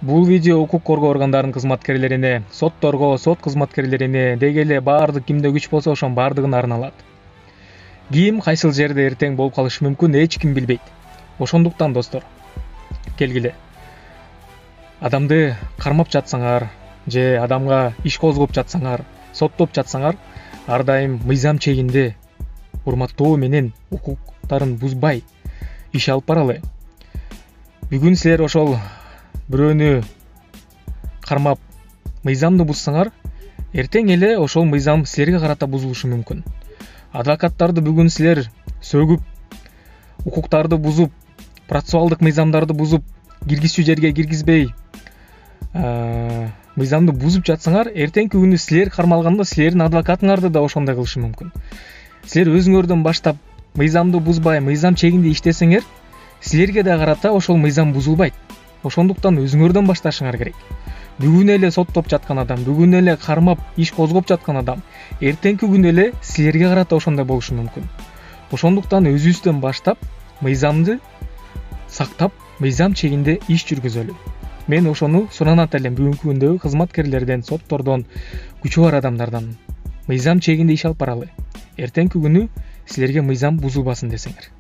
Бул видео укук коргоо органдарынын кызматкерлерине, сотторго, сот кызматкерлерине, деги эле баардык кимде күч болсо ошонун баардыгына арналат. Ким кайсыл жерде эртең болуп калышы мүмкүн, эч ким билбейт. Ошондуктан достор, келгиле. Адамды кармап жатсаңар же адамга иш козгоп жатсаңар, соттоп жатсаңар, ар дайым мыйзам чегинде урматтоо менен укуктарын бузбай иш алып баралы. Бүгүн силер ошол бирөөнү кармап мыйзамды бузсаңар, эртең эле ошол мыйзам силерге карата бузулушу мүмкүн. Адвокаттарды бүгүн силер сөгүп, укуктарды бузуп, процессуалдык мыйзамдарды бузуп, киргизчү жерге киргизбей, мыйзамды бузуп жатсаңар, эртеңки күнү силер кармалганда силердин адвокатыңарды да ошондой кылышы мүмкүн. Силер өзүңөрдөн баштап мыйзамды бузбай, мыйзам чегинде иштесеңер, силерге да карата ошол мыйзам бузулбайт. Ошондуктан өзүңөрдөн башташыңар керек. Бүгүн эле соттоп жаткан адам, бүгүн эле кармап иш козгоп жаткан адам, эртеңки күнү эле силерге карата ошондой болушу мүмкүн. Ошондуктан өзүбүздөн баштап мыйзамды сактап, мыйзам чегинде иш жүргүзөлү. Мен ошону суранат элем бүгүнкү күндөгү кызматкерлерден, соттордон, күчү бар адамдардан. Мыйзам чегинде иш алып баралы. Эртеңки күнү силерге мыйзам бузулбасын десеңер.